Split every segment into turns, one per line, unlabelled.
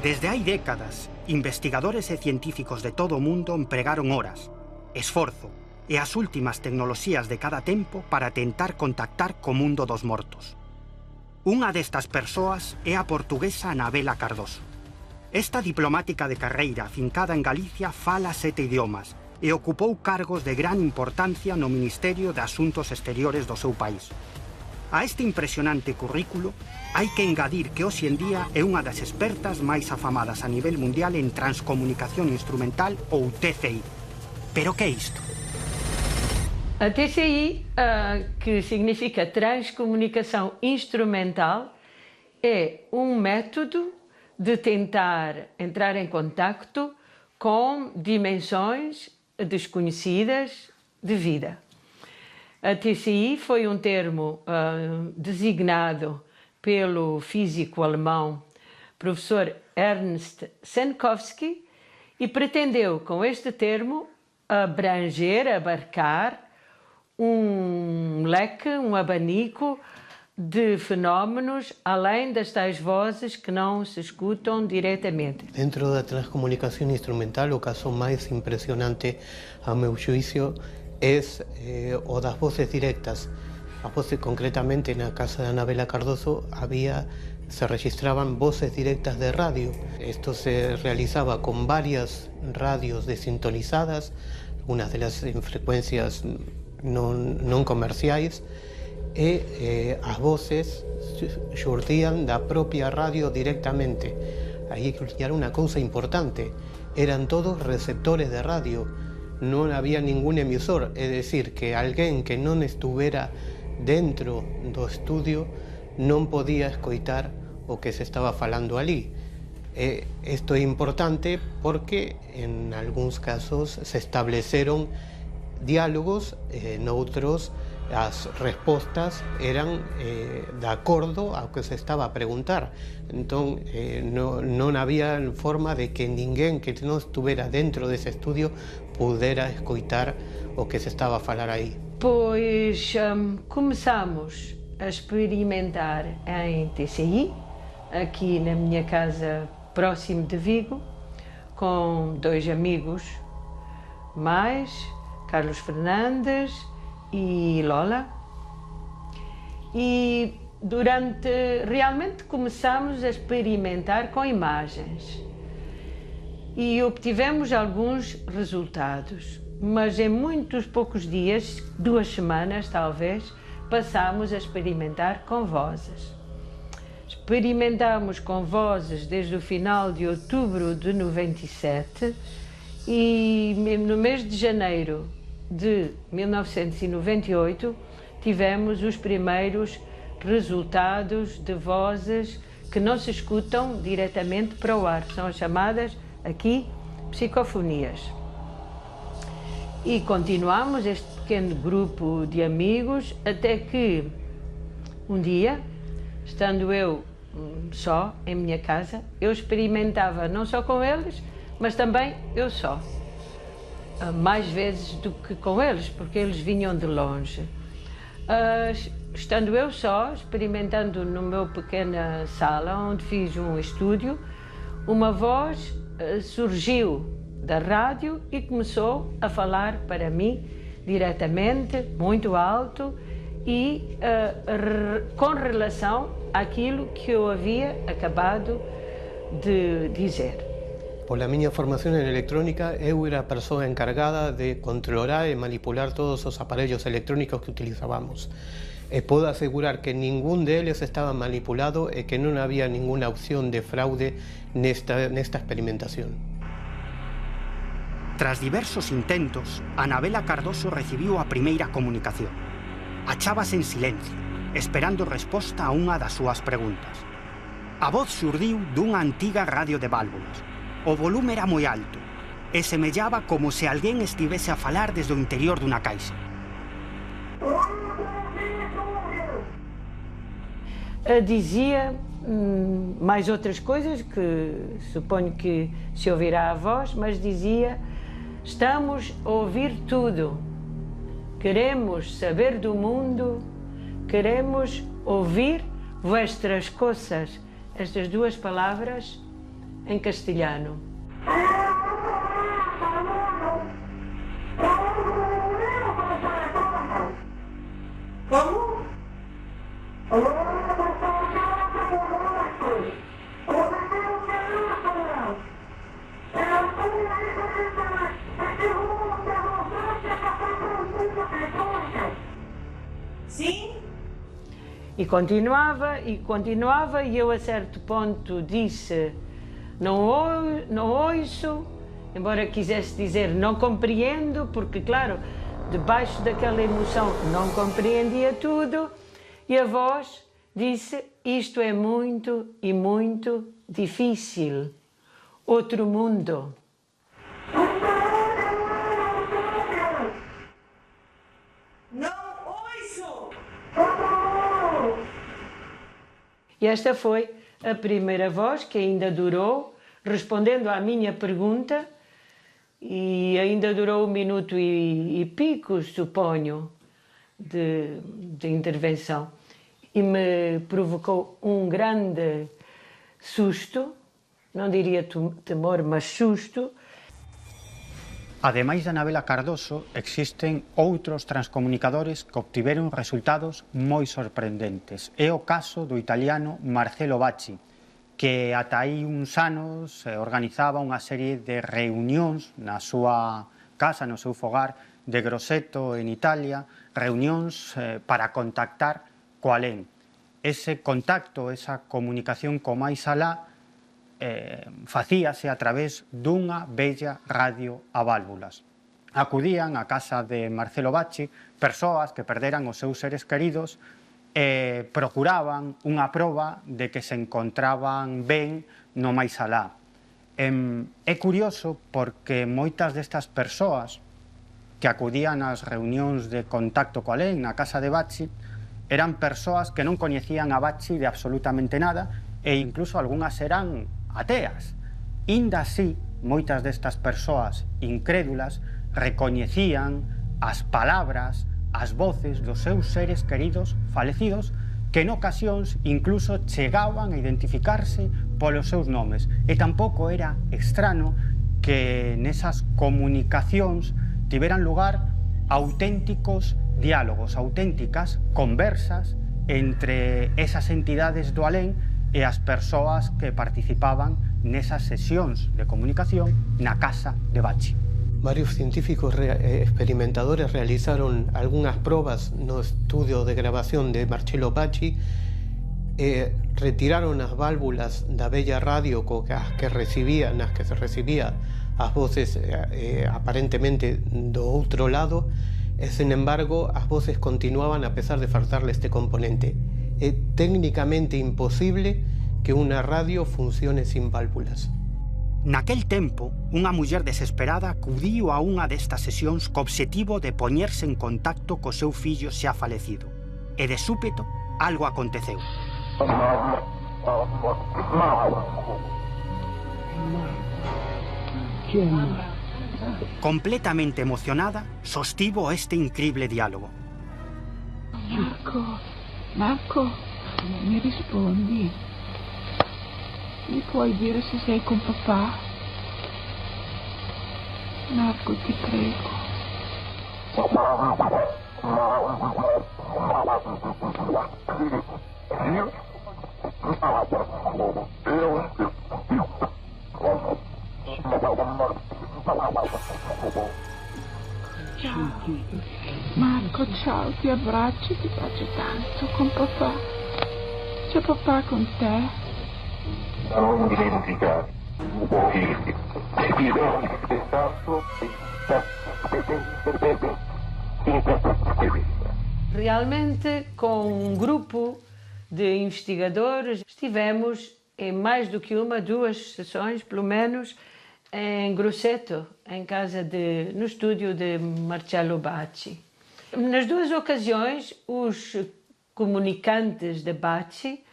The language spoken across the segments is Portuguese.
Desde hai décadas, investigadores e científicos de todo o mundo empregaron horas, esforzo e as últimas tecnoloxías de cada tempo para tentar contactar co mundo dos mortos. Unha destas persoas é a portuguesa Anabela Cardoso. Esta diplomática de carreira afincada en Galicia fala 7 idiomas e ocupou cargos de gran importancia no Ministerio de Asuntos Exteriores do seu país. A este impresionante currículo hai que engadir que hoxe en día é unha das expertas máis afamadas a nivel mundial en transcomunicación instrumental ou TCI. Pero que é isto?
A TCI, que significa Transcomunicação Instrumental, é um método de tentar entrar em contacto com dimensões desconhecidas de vida. A TCI foi um termo designado pelo físico alemão professor Ernst Senkowski e pretendeu, com este termo, abarcar um leque, um abanico de fenómenos além das tais vozes que não se escutam diretamente.
Dentro da transcomunicação instrumental, o caso mais impressionante, a meu juízo, é o das voces directas. As voces, concretamente na casa de Anabela Cardoso, se registraban voces directas de radio. Esto se realizaba con varias radios desintonizadas, algunas de las en frecuencias non comerciais, e as voces xurtían da propia radio directamente. Aí era unha cousa importante, eran todos receptores de radio, non había ningún emisor, é dicir, que alguén que non estuvera dentro do estudio non podía escoitar o que se estaba falando ali. Isto é importante porque en algúns casos se estableceron diálogos, noutros as respostas eran de acordo ao que se estaba a preguntar. Entón, non había forma de que ninguén que non estuvera dentro dese estudio pudera escoitar o que se estaba a falar aí.
Pois começamos a experimentar em TCI, aqui na minha casa próximo de Vigo, com 2 amigos mais, Carlos Fernandes e Lola, e realmente começamos a experimentar com imagens e obtivemos alguns resultados, mas em muitos poucos dias, 2 semanas talvez, passámos a experimentar com vozes. Experimentámos com vozes desde o final de outubro de 97 e no mês de janeiro de 1998 tivemos os primeiros resultados de vozes que não se escutam diretamente para o ar, são as chamadas aqui psicofonias. E continuamos este pequeno grupo de amigos até que um dia, estando eu só em minha casa, eu experimentava não só com eles, mas também eu só. Mais vezes do que com eles, porque eles vinham de longe. Estando eu só, experimentando no meu pequena sala, onde fiz um estúdio, uma voz surgiu da rádio e começou a falar para mim diretamente, muito alto e com relação àquilo que eu havia acabado de dizer.
Pola miña formación en electrónica, eu era a persoa encargada de controlar e manipular todos os aparellos electrónicos que utilizábamos. E podo asegurar que ningún deles estaba manipulado e que non había ninguna opción de fraude nesta experimentación.
Tras diversos intentos, Anabela Cardoso recibiu a primeira comunicación. Achábase en silencio, esperando resposta a unha das súas preguntas. A voz xurdiu dunha antiga radio de válvulas. O volume era moi alto e semellaba como se alguén estivese a falar desde o interior dunha caixa.
Dizia mais outras coisas que suponho que se ouvirá a voz, mas dizia: estamos a ouvir tudo, queremos saber do mundo, queremos ouvir vuestras coisas. Estas 2 palavras em castelhano.
Sim?
E continuava, e eu a certo ponto disse, não ouço, embora quisesse dizer não compreendo, porque claro, debaixo daquela emoção não compreendia tudo, e a voz disse, isto é muito e muito difícil, outro mundo. E esta foi a primeira voz que ainda durou, respondendo à minha pergunta, e ainda durou 1 minuto e pico, suponho, de intervenção. E me provocou um grande susto, não diria temor, mas susto.
Ademais de Anabela Cardoso, existen outros transcomunicadores que obtiveron resultados moi sorprendentes. É o caso do italiano Marcello Bacci, que ata aí uns anos organizaba unha serie de reunións na súa casa, no seu fogar de Grosseto, en Italia, reunións para contactar co alén. Ese contacto, esa comunicación co máis alá, facíase a través dunha bella radio a válvulas. Acudían á casa de Marcello Bacci persoas que perderan os seus seres queridos e procuraban unha proba de que se encontraban ben no máis alá. É curioso porque moitas destas persoas que acudían ás reunións de contacto co alén na casa de Bacci eran persoas que non coñecían a Bacci de absolutamente nada e incluso algunhas eran ateas. Inda así, moitas destas persoas incrédulas recoñecían as palabras, as voces dos seus seres queridos falecidos que en ocasións incluso chegaban a identificarse polos seus nomes. E tampouco era extraño que nesas comunicacións tiveran lugar auténticos diálogos, auténticas conversas entre esas entidades do alén e as persoas que participaban nesas sesións de comunicación na casa de Bacci.
Varios científicos experimentadores realizaron algunhas probas no estudio de grabación de Marcello Bacci, retiraron as válvulas da bella radio nas que se recibía as voces aparentemente do outro lado, e, sin embargo, as voces continuaban a pesar de faltarle este componente. É técnicamente imposible que unha radio funcione sin válvulas.
Naquel tempo, unha muller desesperada acudiu a unha destas sesións co obxectivo de poñerse en contacto co seu fillo xa falecido. E de súpeto, algo aconteceu. Completamente emocionada, sostivo este incrible diálogo.
Marco, mi rispondi? Mi puoi dire se sei con papà? Marco, ti prego. Ciao. Marco, ciao, ti abbraccio, ti bacio tanto con papà. C'è papà con te?
Non dimenticare che ti do
Realmente, com um grupo de investigadores, estivemos em mais do que uma, 2 sessões, pelo menos, em Grosseto, no estúdio de Marcello Bacci. Nas 2 ocasiões, os comunicantes de Bacci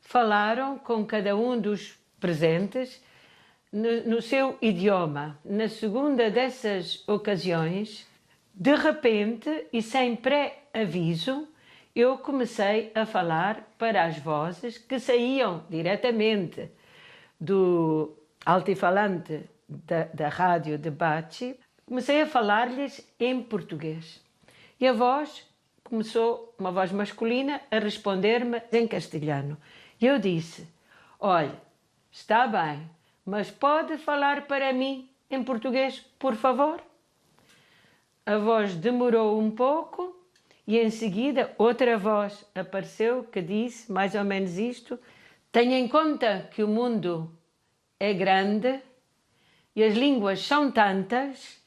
falaram com cada um dos presentes no seu idioma. Na segunda dessas ocasiões, de repente e sem pré-aviso, eu comecei a falar para as vozes que saíam diretamente do altifalante da rádio de Bachi, comecei a falar-lhes em português. E a voz começou, uma voz masculina, a responder-me em castelhano. E eu disse, olha, está bem, mas pode falar para mim em português, por favor? A voz demorou um pouco e em seguida outra voz apareceu que disse mais ou menos isto: tenha em conta que o mundo é grande e as línguas são tantas,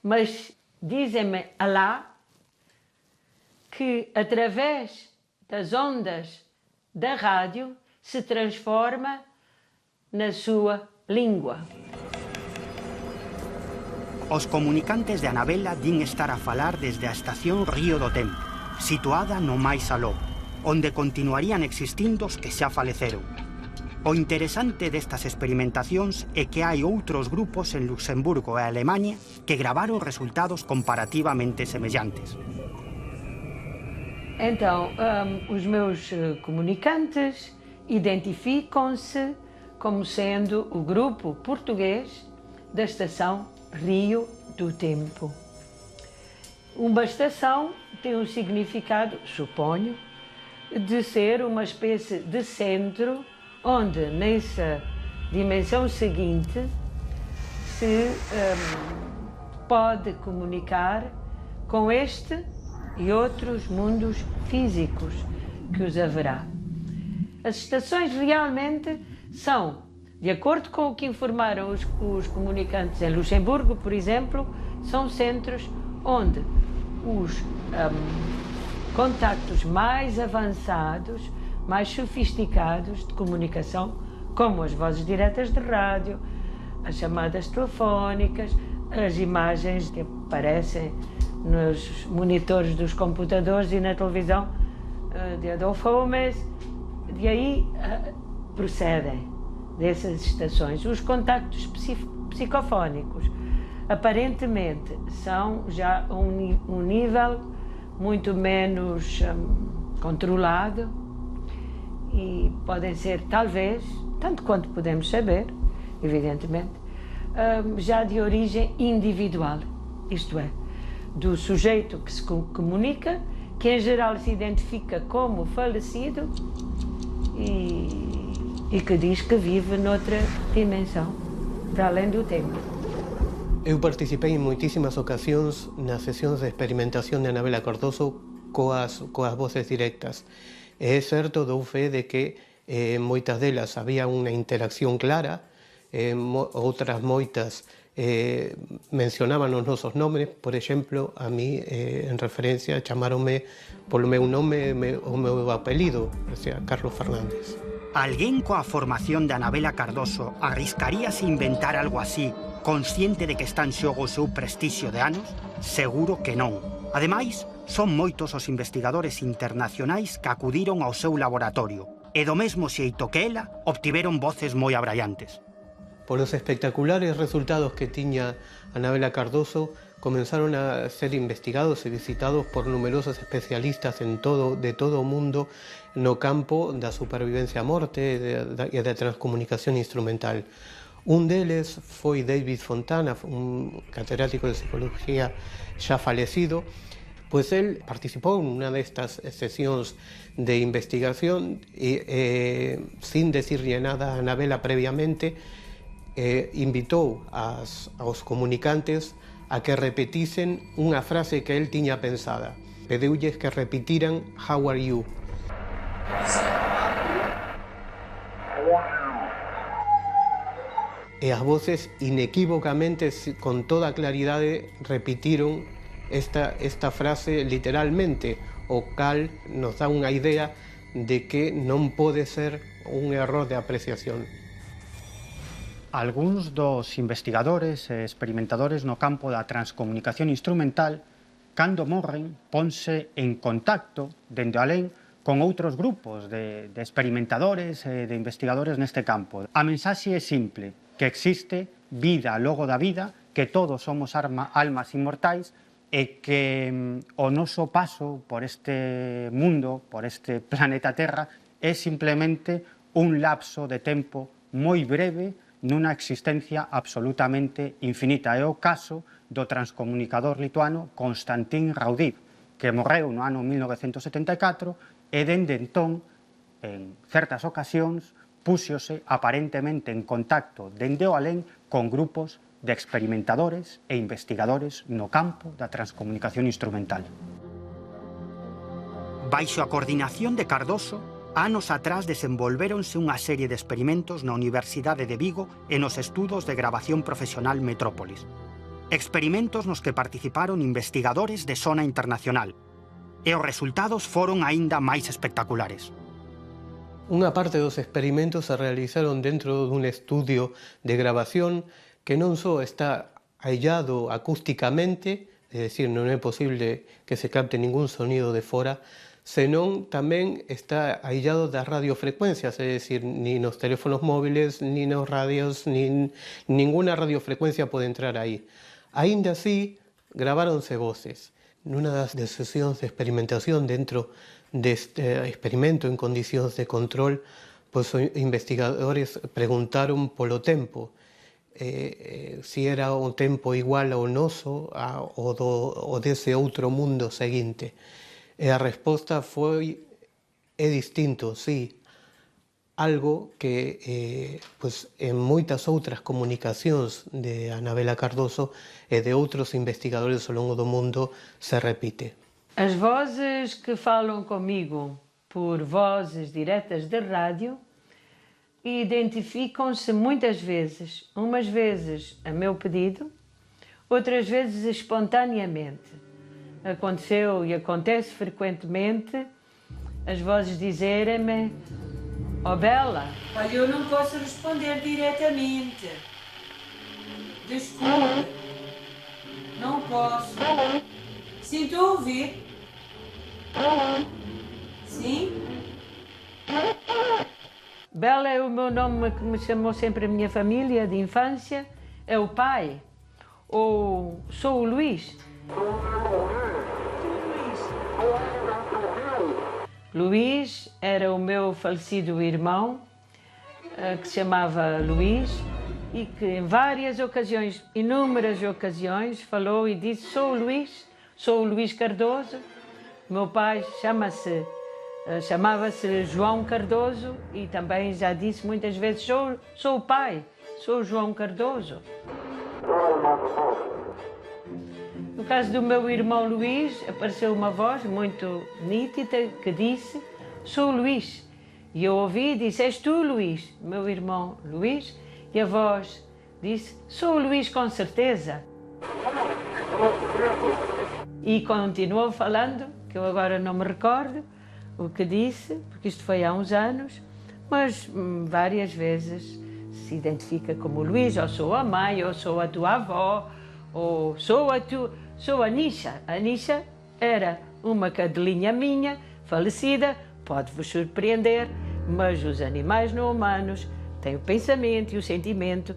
mas dizem-me Alá que através das ondas da rádio se transforma na sua língua.
Os comunicantes de Anabela din estar a falar desde a estación Río do Tempo, situada no máis aló, onde continuarían existindo os que xa faleceron. O interesante destas experimentacións é que hai outros grupos en Luxemburgo e Alemaña que gravaron resultados comparativamente semellantes.
Então, os meus comunicantes identificam-se como sendo o grupo português da estação Rio do Tempo. Uma estação tem um significado, suponho, de ser uma espécie de centro onde, nessa dimensão seguinte, se pode comunicar com este e outros mundos físicos que os haverá. As estações realmente são, de acordo com o que informaram os comunicantes em Luxemburgo, por exemplo, são centros onde os contactos mais avançados, mais sofisticados de comunicação, como as vozes diretas de rádio, as chamadas telefónicas, as imagens que aparecem nos monitores dos computadores e na televisão de Adolfo Holmes, de aí procedem dessas estações. Os contactos psicofónicos aparentemente são já um nível muito menos controlado e podem ser, talvez, tanto quanto podemos saber, evidentemente, já de origem individual, isto é, do sujeito que se comunica, que em geral se identifica como falecido e que diz que vive noutra dimensão, para além do tempo.
Eu participei em muitíssimas ocasións nas sesións de experimentación de Anabela Cardoso coas voces directas. É certo, dou fe de que moitas delas había unha interacción clara, outras moitas mencionaban os nosos nomes. Por exemplo, a mí en referencia chamaronme polo meu nome o meu apelido, o sea, Carlos Fernández.
Alguén coa formación de Anabela Cardoso arriscaríase inventar algo así, consciente de que está en xogo o seu prestixio de anos? Seguro que non. Ademais, son moitos os investigadores internacionais que acudiron ao seu laboratorio, e do mesmo xeito que ela, obtiveron voces moi abraiantes.
Por los espectaculares resultados que tiña Anabela Cardoso, comenzaron a ser investigados e visitados por numerosos especialistas de todo o mundo no campo da supervivencia a morte e da transcomunicación instrumental. Un deles foi David Fontana, un catedrático de psicología xa falecido, pois él participou nunha destas sesións de investigación e, sin decirlle nada a Anabela previamente, invitou aos comunicantes a que repetisen unha frase que él tiña pensada. Pedeulles que repitiran "How are you?". E as voces inequívocamente, con toda claridade, repitiron esta frase literalmente, o cal nos dá unha idea de que non pode ser un error de apreciación.
Algúns dos investigadores e experimentadores no campo da transcomunicación instrumental, cando morren, ponse en contacto, dende alén, con outros grupos de experimentadores e de investigadores neste campo. A mensaxe é simple, que existe vida logo da vida, que todos somos almas inmortais e que o noso paso por este mundo, por este planeta Terra, é simplemente un lapso de tempo moi breve nunha existencia absolutamente infinita. É o caso do transcomunicador lituano Konstantin Raudiv, que morreu no ano 1974 e dende entón, en certas ocasións, púxose aparentemente en contacto dende o alén con grupos de experimentadores e investigadores no campo da transcomunicación instrumental. Baixo a coordinación de Cardoso, anos atrás desenvolvéronse unha serie de experimentos na Universidade de Vigo e nos estudos de grabación profesional Metrópolis. Experimentos nos que participaron investigadores de sona internacional. E os resultados foron aínda máis espectaculares.
Unha parte dos experimentos se realizaron dentro dun estudio de grabación que non só está aillado acústicamente, é dicir, non é posible que se capte ningún sonido de fora, senón tamén está aillado das radiofrecuencias, é dicir, ni nos teléfonos móviles, ni nos radios, ni ninguna radiofrecuencia pode entrar aí. Aínda así, graváronse voces. Nunha das sesións de experimentación dentro deste experimento en condicións de control, pois os investigadores preguntaron polo tempo, si era un tempo igual ao noso, ou dese outro mundo seguinte. E a resposta foi, é distinto, sí, algo que pois, en moitas outras comunicacións de Anabela Cardoso e de outros investigadores ao longo do mundo se repite.
As vozes que falam comigo por vozes diretas de rádio identificam-se muitas vezes, umas vezes a meu pedido, outras vezes espontaneamente. Aconteceu e acontece frequentemente as vozes dizerem-me: "Oh Bela, olha, eu não posso responder diretamente. Desculpe, não posso. Sim, estou a ouvir. Sim? Bela é o meu nome que me chamou sempre a minha família de infância, é o pai. Ou sou o Luís. Luís era o meu falecido irmão, que se chamava Luís, e que em várias ocasiões, inúmeras ocasiões, falou e disse: sou o Luís Cardoso. Meu pai chamava-se João Cardoso e também já disse muitas vezes: sou o pai, sou o João Cardoso. No caso do meu irmão Luís, apareceu uma voz muito nítida que disse: sou o Luís. E eu ouvi e disse: és tu, Luís? Meu irmão Luís. E a voz disse: sou o Luís, com certeza. E continuou falando, que eu agora não me recordo o que disse, porque isto foi há uns anos, mas várias vezes se identifica como Luís, ou sou a mãe, ou sou a tua avó, ou sou a Nisha. A Nisha era uma cadelinha minha, falecida, pode-vos surpreender, mas os animais não humanos têm o pensamento e o sentimento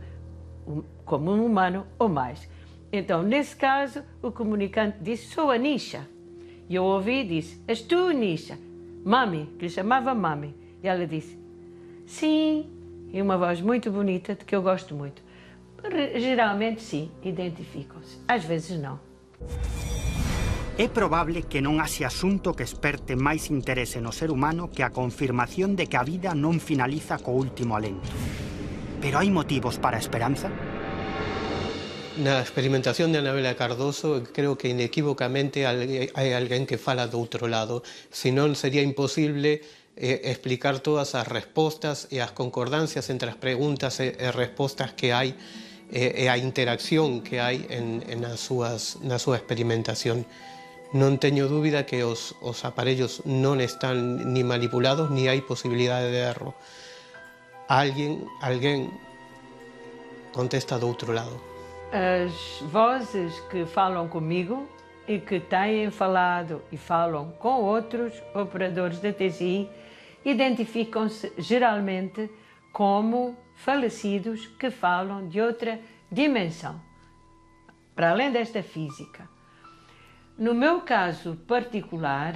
como um humano ou mais. Então, nesse caso, o comunicante disse: sou a Nisha. E eu ouvi e disse: és tu, Nisha? Mami, que lhe chamava Mami. E ela disse: sim, e uma voz muito bonita, de que eu gosto muito. Geralmente, sim, identificam-se. Às vezes, não.
É probable que non haxe asunto que esperte máis interese no ser humano que a confirmación de que a vida non finaliza co último alento. Pero hai motivos para a esperanza?
Na experimentación de Anabela Cardoso, creo que inequívocamente hai alguén que fala do outro lado. Senón sería imposible explicar todas as respostas e as concordancias entre as preguntas e respostas que hai e a interacción que hai na súa experimentación. Non teño dúbida que os aparellos non están ni manipulados ni hai posibilidade de erro. Alguén contesta do outro lado.
As vozes que falam comigo e que têm falado e falam com outros operadores da TCI identificam-se geralmente como falecidos que falam de outra dimensão, para além desta física. No meu caso particular,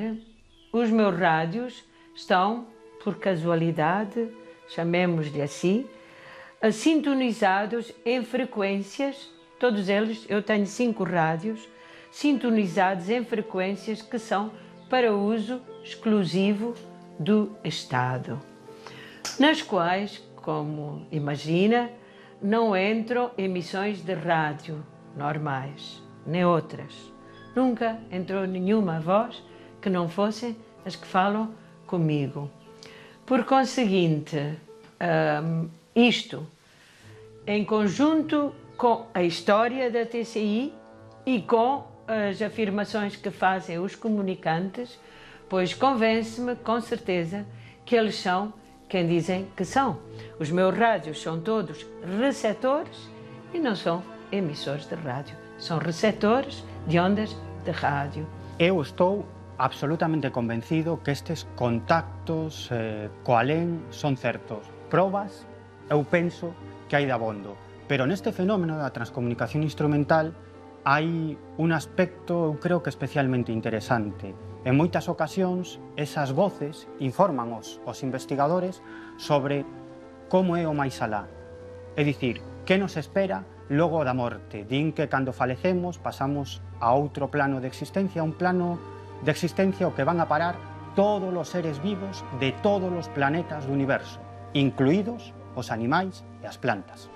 os meus rádios estão, por casualidade, chamemos-lhe assim, sintonizados em frequências, todos eles, eu tenho 5 rádios, sintonizados em frequências que são para uso exclusivo do Estado, nas quais, como imagina, não entram emissões de rádio normais, nem outras. Nunca entrou nenhuma voz que não fossem as que falam comigo. Por conseguinte, isto, em conjunto com a história da TCI e com as afirmações que fazem os comunicantes, pois convence-me com certeza que eles são quem dizem que são. Os meus rádios são todos receptores e não são emissores de rádio, são receptores de ondas de rádio.
Eu estou absolutamente convencido que estes contactos co alén son certos. Probas, eu penso que hai de abondo. Pero neste fenómeno da transcomunicación instrumental hai un aspecto, eu creo que especialmente interesante. En moitas ocasións, esas voces informan os investigadores sobre como é o máis alá. É dicir, que nos espera logo da morte. Din que cando falecemos pasamos a outro plano de existencia, un plano de existencia ao que van a parar todos os seres vivos de todos os planetas do universo, incluídos os animais e as plantas.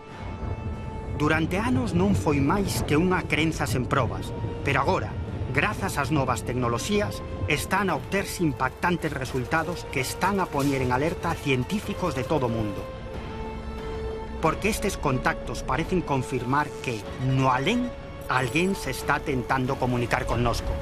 Durante anos non foi máis que unha crenza sen probas, pero agora, grazas ás novas tecnoloxías, están a obterse impactantes resultados que están a poñer en alerta a científicos de todo o mundo. Porque estes contactos parecen confirmar que, no alén, alguén se está tentando comunicar connosco.